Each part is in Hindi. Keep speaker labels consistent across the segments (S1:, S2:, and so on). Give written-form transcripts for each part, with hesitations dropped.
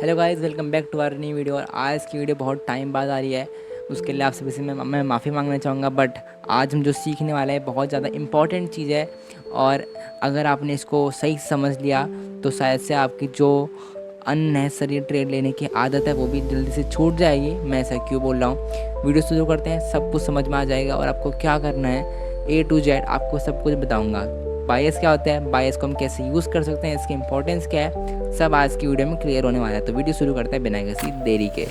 S1: Hello guys, welcome back to our new video. और आज की वीडियो बहुत टाइम बाद आ रही है, उसके लिए आपसे वैसे मैं माफ़ी मांगना चाहूँगा। बट आज हम जो सीखने वाले हैं बहुत ज़्यादा इम्पॉर्टेंट चीज़ है, और अगर आपने इसको सही से समझ लिया तो शायद से आपकी जो अननेसेसरी ट्रेड लेने की आदत है वो भी जल्दी से छूट जाएगी। मैं ऐसा क्यों बोल रहा हूँ, वीडियो शुरू करते हैं, सब कुछ समझ में आ जाएगा और आपको क्या करना है A to Z आपको सब कुछ बताऊँगा। बायस क्या होता है, बायस को हम कैसे यूज़ कर सकते हैं, इसकी इंपॉर्टेंस क्या है, सब आज की वीडियो में क्लियर होने वाला है। तो वीडियो शुरू करते हैं बिना किसी देरी के।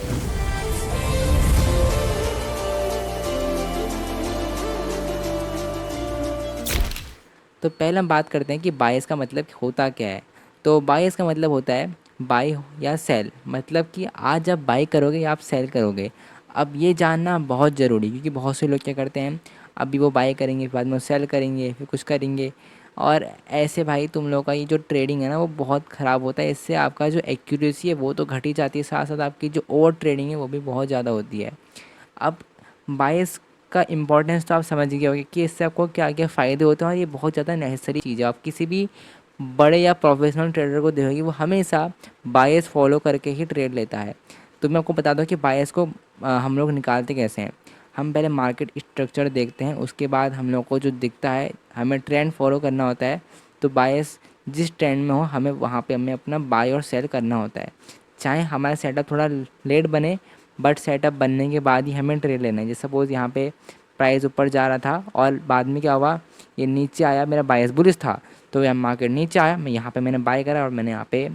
S1: तो पहले हम बात करते हैं कि बायस का मतलब होता क्या है। तो बायस का मतलब होता है बाय या सेल, मतलब कि आज आप बाय करोगे या आप सेल करोगे। अब ये जानना बहुत ज़रूरी, क्योंकि बहुत से लोग क्या करते हैं, अभी वो बाय करेंगे, बाद में वो सेल करेंगे, फिर कुछ करेंगे। और ऐसे भाई तुम लोगों का ये जो ट्रेडिंग है ना वो बहुत ख़राब होता है। इससे आपका जो एक्यूरेसी है वो तो घट ही जाती है, साथ साथ आपकी जो ओवर ट्रेडिंग है वो भी बहुत ज़्यादा होती है। अब बायस का इम्पोर्टेंस तो आप समझ गए होंगे कि इससे आपको क्या क्या फ़ायदे होते हैं, और ये बहुत ज़्यादा नेसेसरी चीज़ है। आप किसी भी बड़े या प्रोफेशनल ट्रेडर को देखोगे वो हमेशा बायस फॉलो करके ही ट्रेड लेता है। तो मैं आपको बता दूं कि बायस को हम लोग निकालते कैसे हैं। हम पहले मार्केट स्ट्रक्चर देखते हैं, उसके बाद हम लोग को जो दिखता है हमें ट्रेंड फॉलो करना होता है। तो बायस जिस ट्रेंड में हो हमें वहाँ पे हमें अपना बाय और सेल करना होता है। चाहे हमारा सेटअप थोड़ा लेट बने, बट सेटअप बनने के बाद ही हमें ट्रेड लेना है। जैसे सपोज़ यहाँ पे प्राइस ऊपर जा रहा था और बाद में क्या हुआ, ये नीचे आया, मेरा बायस बुलिश था, तो यहाँ मार्केट नीचे आया, मैं यहाँ पे मैंने बाय करा और मैंने यहाँ पे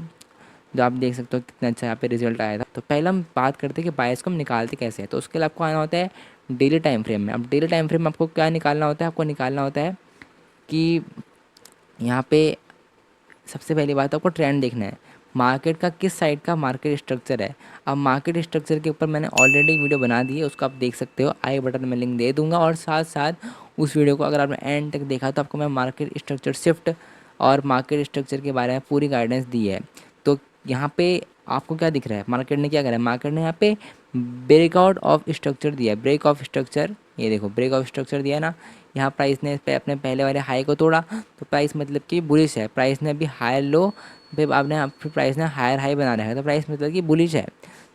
S1: जो आप देख सकते हो कितना अच्छा यहाँ पे रिजल्ट आया था। तो पहले हम बात करते हैं कि बायस को हम निकालते कैसे हैं। तो उसके लिए आपको आना होता है डेली टाइम फ्रेम में। अब डेली टाइम फ्रेम में आपको क्या निकालना होता है, आपको निकालना होता है कि यहाँ पे सबसे पहली बात आपको ट्रेंड देखना है, मार्केट का किस साइड का मार्केट स्ट्रक्चर है। अब मार्केट स्ट्रक्चर के ऊपर मैंने ऑलरेडी वीडियो बना दी है, उसको आप देख सकते हो, आई बटन में लिंक दे दूंगा। और साथ साथ उस वीडियो को अगर आपने एंड तक देखा तो आपको मैं मार्केट स्ट्रक्चर शिफ्ट और मार्केट स्ट्रक्चर के बारे में पूरी गाइडेंस दी है। तो यहाँ पे आपको क्या दिख रहा है, मार्केट ने क्या करा है, मार्केट ने यहाँ पे ब्रेकआउट ऑफ स्ट्रक्चर दिया है। ब्रेक ऑफ स्ट्रक्चर, ये देखो ब्रेक ऑफ स्ट्रक्चर दिया है ना। यहाँ प्राइस ने अपने पहले वाले हाई को तोड़ा, तो प्राइस मतलब कि बुलिश है। प्राइस ने अभी हायर लो, फिर आपने फिर प्राइस ने हायर हाई बना रखा है, तो प्राइस मतलब कि बुलिश है।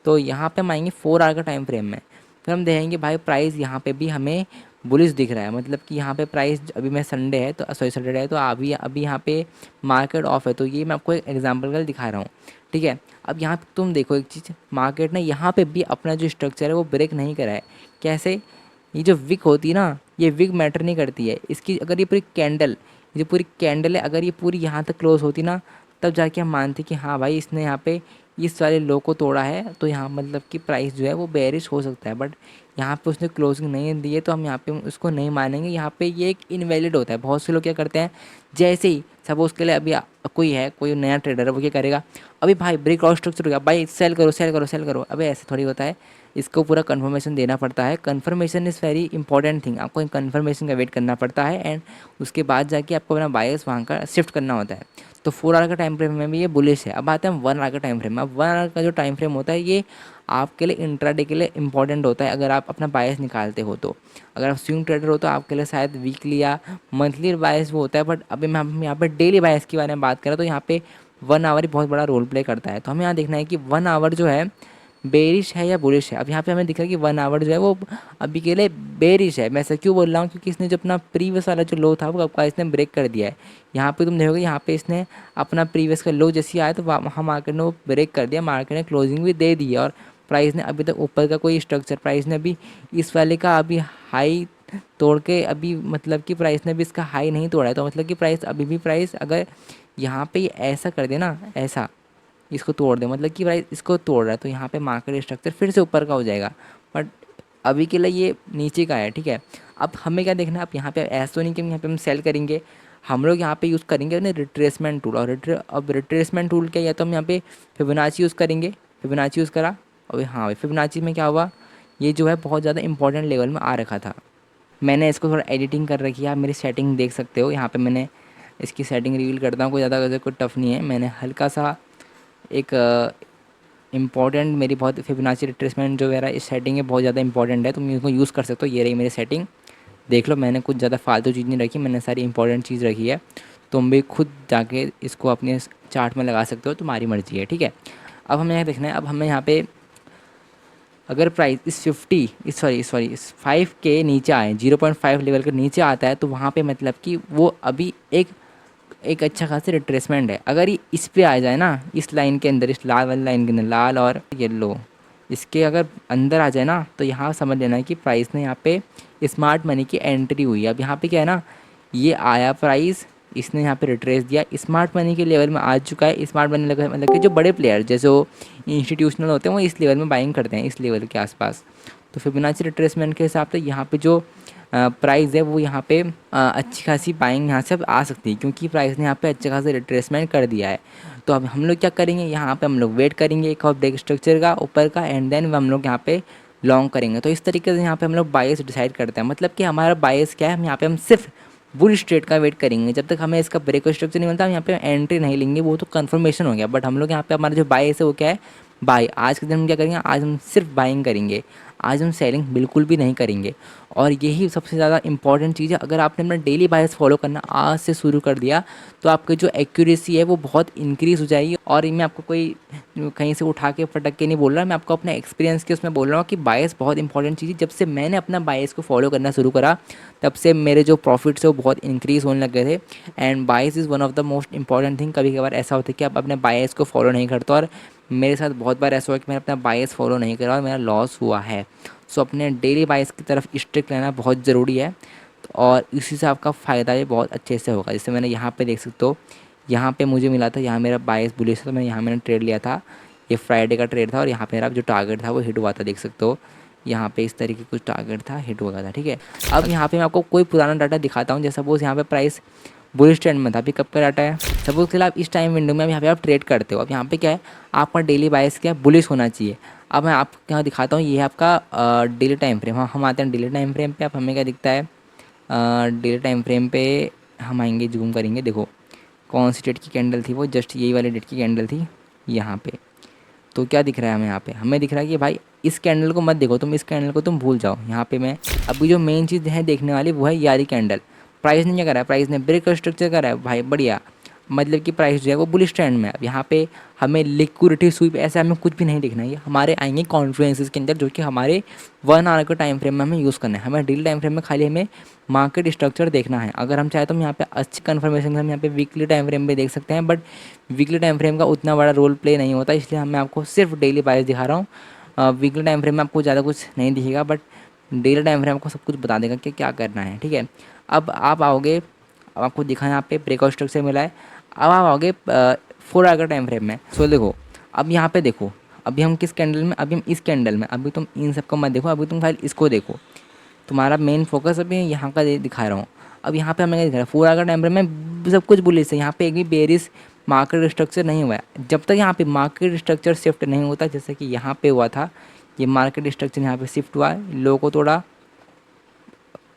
S1: तो यहाँ पे हम आएंगे 4 आवर का टाइम फ्रेम में, फिर हम देखेंगे भाई प्राइस यहाँ पे भी हमें बुलिश दिख रहा है। मतलब कि यहाँ पे प्राइस अभी मैं संडे है तो सॉरी सैटरडे है, तो अभी अभी यहाँ पे मार्केट ऑफ है। तो ये मैं आपको एक एग्जांपल का दिखा रहा हूँ, ठीक है। अब यहाँ पे तुम देखो एक चीज़, मार्केट ने यहाँ पे भी अपना जो स्ट्रक्चर है वो ब्रेक नहीं करा है। कैसे, ये जो विक होती है ना, ये विक मैटर नहीं करती है। इसकी अगर ये पूरी कैंडल, ये जो पूरी कैंडल है, अगर ये पूरी यहाँ तक क्लोज होती ना, तब जाके हम मानते कि हाँ भाई इसने यहाँ पे इस वाले लो को तोड़ा है, तो यहाँ मतलब कि प्राइस जो है वो बेरिश हो सकता है। बट यहाँ पे उसने क्लोजिंग नहीं दी है, तो हम यहाँ पे उसको नहीं मानेंगे। यहाँ पे ये एक इनवैलिड होता है। बहुत से लोग क्या करते हैं, जैसे ही सपोज के लिए अभी कोई है, कोई नया ट्रेडर है, वो क्या करेगा, अभी भाई ब्रेक आउट स्ट्रक्चर हो गया, भाई सेल करो सेल करो सेल करो। अभी ऐसे थोड़ी होता है, इसको पूरा कन्फर्मेशन देना पड़ता है। Confirmation is very important thing, आपको कन्फर्मेशन का वेट करना पड़ता है, एंड उसके बाद जाके आपको अपना बायस वहाँ का शिफ्ट करना होता है। तो 4 आवर का टाइम फ्रेम में भी ये बुलिश है। अब आते हैं 1 आवर का टाइम फ्रेम में। अब 1 आवर का जो टाइम फ्रेम होता है ये आपके लिए इंट्राडे के लिए इंपॉर्टेंट होता है, अगर आप अपना बायस निकालते हो तो। अगर आप स्विंग ट्रेडर हो तो आपके लिए शायद वीकली या मंथली बायस वो होता है, बट अभी मैं हम यहाँ पे डेली बायस के बारे में बात करें तो यहाँ पे 1 आवर ही बहुत बड़ा रोल प्ले करता है। तो हमें यहाँ देखना है कि 1 आवर जो है बेरिश है या बुलिश है। अब यहाँ पे हमें दिख रहा है कि 1 आवर जो है वो अभी के लिए बेरिश है। मैं ऐसा क्यों बोल रहा हूँ, क्योंकि इसने जो अपना प्रीवियस वाला जो लो था वो आपका इसने ब्रेक कर दिया है। यहाँ पे तुम देखोगे, यहाँ पे इसने अपना प्रीवियस का लो जैसे आया तो वहाँ मार्केट ने वो ब्रेक कर दिया, मार्केट ने क्लोजिंग भी दे दी है। और प्राइस ने अभी तक ऊपर का कोई स्ट्रक्चर, प्राइस ने अभी इस वाले का अभी हाई तोड़ के अभी मतलब कि प्राइस ने भी इसका हाई नहीं तोड़ा है। तो मतलब कि प्राइस अभी भी, प्राइस अगर यहाँ पे ऐसा कर दे ना, ऐसा इसको तोड़ दे, मतलब कि प्राइस इसको तोड़ रहा है, तो यहाँ पे मार्केट स्ट्रक्चर फिर से ऊपर का हो जाएगा। बट अभी के लिए ये नीचे का है, ठीक है। अब हमें क्या देखना है, अब यहाँ पे ऐसा तो नहीं कि यहाँ पे हम सेल करेंगे, हम लोग यहाँ पे यूज़ करेंगे ना रिट्रेसमेंट टूल। और अब रिट्रेसमेंट टूल क्या, या तो हम यहाँ पे फिबोनाची यूज़ करेंगे, फिबोनाची यूज़ करा। और हाँ भाई फिबोनाची में क्या हुआ, ये जो है बहुत ज़्यादा इंपॉर्टेंट लेवल में आ रखा था। मैंने इसको थोड़ा एडिटिंग कर रखी है, आप मेरी सेटिंग देख सकते हो। यहाँ पे मैंने इसकी सेटिंग रिवील करता हूँ, कोई ज़्यादा वैसे कोई टफ नहीं है। मैंने हल्का सा एक इम्पॉर्टेंट, मेरी बहुत फिबोनाची रिट्रेसमेंट जो मेरा इस सेटिंग है बहुत ज़्यादा इंपॉर्टेंट है, तुम इसको यूज़ कर सकते हो। ये रही मेरी सेटिंग, देख लो। मैंने कुछ ज़्यादा फालतू चीज़ नहीं रखी, मैंने सारी इंपॉर्टेंट चीज़ रखी है। तुम भी खुद जाके इसको अपने चार्ट में लगा सकते हो, तुम्हारी मर्ज़ी है, ठीक है। अब हमें यहाँ देखना है, अब हमें यहाँ पे अगर प्राइस इस 50 इस सॉरी इस 5 के नीचे आए, 0.5 लेवल के नीचे आता है, तो वहाँ पे मतलब कि वो अभी एक एक अच्छा खासा रिट्रेसमेंट है। अगर ये इस पे आ जाए ना, इस लाइन के अंदर, इस लाल वाली लाइन के अंदर, लाल और येलो, इसके अगर अंदर आ जाए ना, तो यहाँ समझ लेना है कि प्राइस ने यहाँ पे स्मार्ट मनी की एंट्री हुई है। अब यहाँ पे क्या है ना, ये आया प्राइस, इसने यहाँ पे रिट्रेस दिया, स्मार्ट मनी के लेवल में आ चुका है। स्मार्ट मनी मतलब कि जो बड़े प्लेयर जैसे वो इंस्टीट्यूशनल होते हैं वो इस लेवल में बाइंग करते हैं, इस लेवल के आसपास। तो फिबोनाची रिट्रेसमेंट के हिसाब से यहाँ पे जो प्राइस है वो यहाँ पे अच्छी खासी बाइंग यहाँ से अब आ सकती है, क्योंकि प्राइस ने यहाँ पे अच्छा खासा रिट्रेसमेंट कर दिया है। तो अब हम लोग क्या करेंगे, यहाँ पे हम लोग वेट करेंगे एक और ब्रेक स्ट्रक्चर का ऊपर का, एंड देन हम लोग यहाँ पे लॉन्ग करेंगे। तो इस तरीके से यहाँ पे हम लोग बायस डिसाइड करते हैं, मतलब कि हमारा बायस क्या है, हम यहाँ पे हम सिर्फ बुल स्ट्रेट का वेट करेंगे। जब तक हमें इसका ब्रेक स्ट्रक्चर नहीं मिलता हम यहाँ पे एंट्री नहीं लेंगे, वो तो कन्फर्मेशन हो गया। बट हम लोग यहाँ पे हमारा जो बायस है वो क्या है, बाय। आज के दिन हम क्या करेंगे, आज हम सिर्फ बाइंग करेंगे, आज हम सेलिंग बिल्कुल भी नहीं करेंगे। और यही सबसे ज़्यादा इंपॉर्टेंट चीज़ है। अगर आपने अपना डेली बायस फॉलो करना आज से शुरू कर दिया, तो आपकी जो एक्यूरेसी है वो बहुत इंक्रीज़ हो जाएगी। और मैं आपको कोई कहीं से उठा के फटक के नहीं बोल रहा, मैं आपको अपना एक्सपीरियंस के उसमें बोल रहा हूँ कि बायस बहुत इंपॉर्टेंट चीज़ है। जब से मैंने अपना बायस को फॉलो करना शुरू करा, तब से मेरे जो प्रॉफिट्स है वो बहुत इंक्रीज़ होने लग गए थे। And bias is one of the most important thing. कभी कभार ऐसा होता है कि आप अपने बायस को फॉलो नहीं करते, और मेरे साथ बहुत बार ऐसा हुआ कि मैंने अपना बायस फॉलो नहीं करा और मेरा लॉस हुआ है। सो अपने डेली बायस की तरफ स्ट्रिक्ट रहना बहुत ज़रूरी है, और इसी से आपका फ़ायदा भी बहुत अच्छे से होगा। जैसे मैंने यहाँ पे देख सकते हो, यहाँ पे मुझे मिला था, यहाँ मेरा बायस बुलिश था, तो मैंने ट्रेड लिया था। ये फ्राइडे का ट्रेड था, और यहाँ पे मेरा जो टारगेट था वो हिट हुआ था, देख सकते हो। यहाँ पे इस तरीके कुछ टारगेट था, हिट हुआ था, ठीक है। अब यहाँ पे मैं आपको कोई पुराना डाटा दिखाता हूँ। जैसे सपोज़ यहाँ पे प्राइस बुलिश ट्रेंड में था, अभी कब का डाटा है, सपोज के लिए आप इस टाइम विंडो में यहाँ पे आप ट्रेड करते हो। अब यहाँ पे क्या है, आपका डेली बायस क्या है, बुलिश होना चाहिए। अब मैं आपको यहाँ दिखाता हूँ, ये है आपका डेली टाइम फ्रेम। हम आते हैं डेली टाइम फ्रेम पे। अब हमें क्या दिखता है, डेली टाइम फ्रेम पे हम आएंगे, जूम करेंगे, देखो कौन सी डेट की कैंडल थी वो, जस्ट यही वाली डेट की कैंडल थी यहाँ पे। तो क्या दिख रहा है हमें यहाँ पे, हमें दिख रहा है कि भाई इस कैंडल को मत देखो तुम, इस कैंडल को तुम भूल जाओ। यहाँ पे मैं अभी जो मेन चीज़ है देखने वाली वो है यारी कैंडल। प्राइस ने क्या करा है, प्राइस ने ब्रेक स्ट्रक्चर करा है भाई, बढ़िया। मतलब कि प्राइस जो है वो बुलिश ट्रेंड में है। अब यहाँ पे हमें लिक्विडिटी स्वीप ऐसा हमें कुछ भी नहीं देखना है, ये हमारे आएंगे कॉन्फ्लुएंसेस के अंदर, जो कि हमारे 1 आवर के टाइम फ्रेम में हमें यूज़ करना है। हमें डेली टाइम फ्रेम में खाली हमें मार्केट स्ट्रक्चर देखना है। अगर हम चाहे तो हम यहाँ पे अच्छी कन्फर्मेशन हम यहाँ पे वीकली टाइम फ्रेम पे देख सकते हैं, बट वीकली टाइम फ्रेम का उतना बड़ा रोल प्ले नहीं होता, इसलिए मैं आपको सिर्फ डेली बायस दिखा रहा हूँ। वीकली टाइम फ्रेम में आपको ज़्यादा कुछ नहीं दिखेगा, बट डेली टाइम फ्रेम आपको सब कुछ बता देगा कि क्या करना है, ठीक है। अब आप आओगे, अब आपको दिखा यहाँ पे ब्रेकआउट स्ट्रक्चर मिला है। अब आप आओगे 4 आवर का टाइम फ्रेम में। सो देखो, अब यहाँ पे देखो, अभी हम किस कैंडल में, अभी हम इस कैंडल में, अभी तुम इन सबको मत देखो, अभी तुम खाली इसको देखो। तुम्हारा मेन फोकस अभी यहाँ का दिखा रहा हूँ। अब यहाँ पे हमें क्या दिख रहा है, 4 आवर का टाइम फ्रेम में सब कुछ बुलिश है। यहाँ पे एक भी बेरिश मार्केट स्ट्रक्चर नहीं हुआ है। जब तक यहाँ पे मार्केट स्ट्रक्चर शिफ्ट नहीं होता, जैसे कि यहाँ पे हुआ था, ये मार्केट स्ट्रक्चर यहाँ पे शिफ्ट हुआ, लो को तोड़ा,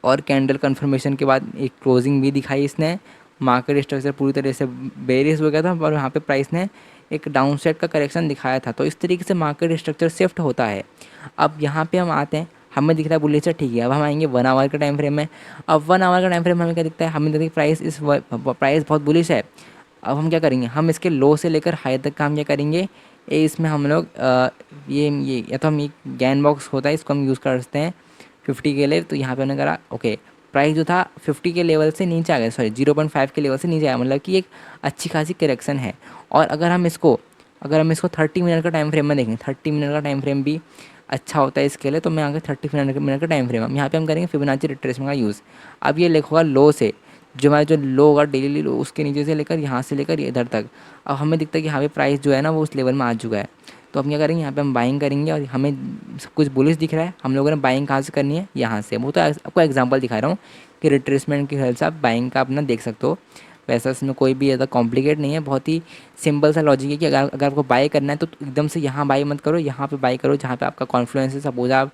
S1: और कैंडल कन्फर्मेशन के बाद एक क्लोजिंग भी दिखाई इसने। मार्केट स्ट्रक्चर पूरी तरह से बेरिश हो गया था, और यहाँ पे प्राइस ने एक डाउन साइड का करेक्शन दिखाया था। तो इस तरीके से मार्केट स्ट्रक्चर शिफ्ट होता है। अब यहाँ पे हम आते हैं, हमें दिख रहा है बुलिश है, ठीक है। अब हम आएंगे 1 आवर के टाइम फ्रेम में। अब 1 आवर का टाइम फ्रेम में हमें क्या दिखता है, हमें दिखता है प्राइस बहुत बुलिश है। अब हम क्या करेंगे, हम इसके लो से लेकर हाई तक का हम क्या करेंगे, इसमें हम लोग ये या तो हम ये गैन बॉक्स होता है, इसको हम यूज़ कर सकते हैं 50 के लिए। तो यहाँ पे हमने करा ओके, प्राइस जो था 50 के लेवल से नीचे आ गया, सॉरी 0.5 के लेवल से नीचे आया, मतलब कि एक अच्छी खासी करेक्शन है। और अगर हम इसको 30 मिनट का टाइम फ्रेम में देखें, 30 मिनट का टाइम फ्रेम भी अच्छा होता है इसके लिए। तो मैं आगे 30 मिनट का टाइम फ्रेम हम यहाँ पे हम करेंगे फिबोनाची रिट्रेसमेंट का यूज़। अब ये लिखोगा लो से, जो हमारा जो लो होगा डेली लो, उसके नीचे से लेकर यहाँ से लेकर इधर तक। अब हमें दिखता है कि यहाँ पे प्राइस जो है ना वो उस लेवल में आ चुका है। तो हम क्या करेंगे, यहाँ पे हम बाइंग करेंगे, और हमें सब कुछ बुलिश दिख रहा है। हम लोगों ने बाइंग कहाँ से करनी है, यहाँ से। वो तो आपको एग्जांपल दिखा रहा हूँ कि रिट्रेसमेंट की हेल्प से आप बाइंग का अपना देख सकते हो। वैसा इसमें कोई भी ज़्यादा कॉम्प्लिकेट नहीं है, बहुत ही सिंपल सा लॉजिक है कि अगर आपको बाय करना है तो एकदम से यहाँ बाय मत करो, यहाँ पे बाय करो जहाँ पे आपका कॉन्फ्लुएंस है। सपोज आप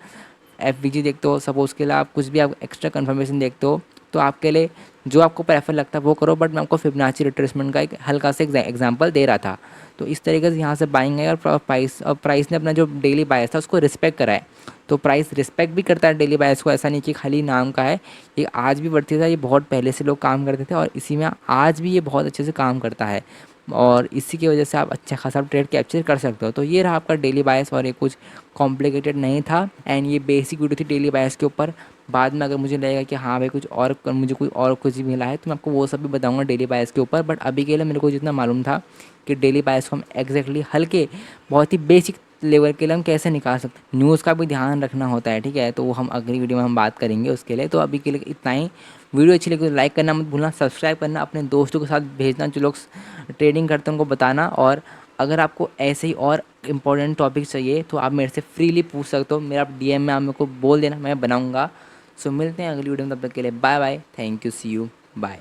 S1: एफवीजी देखते हो, सपोज के लिए आप कुछ भी आप एक्स्ट्रा कन्फर्मेशन देखते हो, तो आपके लिए जो आपको प्रेफर लगता है वो करो। बट मैं आपको फिबोनाची रिट्रेसमेंट का एक हल्का सा एग्जांपल दे रहा था। तो इस तरीके से यहाँ से बाइंग है, और प्राइस ने अपना जो डेली बायस था उसको रिस्पेक्ट करा है। तो प्राइस रिस्पेक्ट भी करता है डेली बायस को, ऐसा नहीं कि खाली नाम का है। ये आज भी बढ़ती था, ये बहुत पहले से लोग काम करते थे, और इसी में आज भी ये बहुत अच्छे से काम करता है। और इसी की वजह से आप अच्छा खासा ट्रेड कैप्चर कर सकते हो। तो ये रहा आपका डेली बायस, और ये कुछ कॉम्प्लिकेटेड नहीं था, एंड ये बेसिक वीडियो थी डेली बायस के ऊपर। बाद में अगर मुझे लगेगा कि हाँ भाई कुछ और मुझे कोई और कुछ मिला है तो मैं आपको वो सब भी बताऊंगा डेली बायस के ऊपर। बट अभी के लिए मेरे को जितना मालूम था कि डेली बायस को हम एग्जैक्टली हल्के बहुत ही बेसिक लेवल के लिए हम कैसे निकाल सकते हैं। न्यूज़ का भी ध्यान रखना होता है, ठीक है, तो वो हम अगली वीडियो में हम बात करेंगे उसके लिए। तो अभी के लिए इतना ही। वीडियो अच्छी लगी तो लाइक करना मत भूलना, सब्सक्राइब करना, अपने दोस्तों के साथ भेजना जो लोग ट्रेडिंग करते हैं उनको बताना। और अगर आपको ऐसे ही और इम्पोर्टेंट टॉपिक चाहिए तो आप मेरे से फ्रीली पूछ सकते हो, मेरा डीएम में आप मेरे को बोल देना, मैं बनाऊँगा। सो मिलते हैं अगली वीडियो में, तब तक के लिए bye bye, thank you, see you, bye.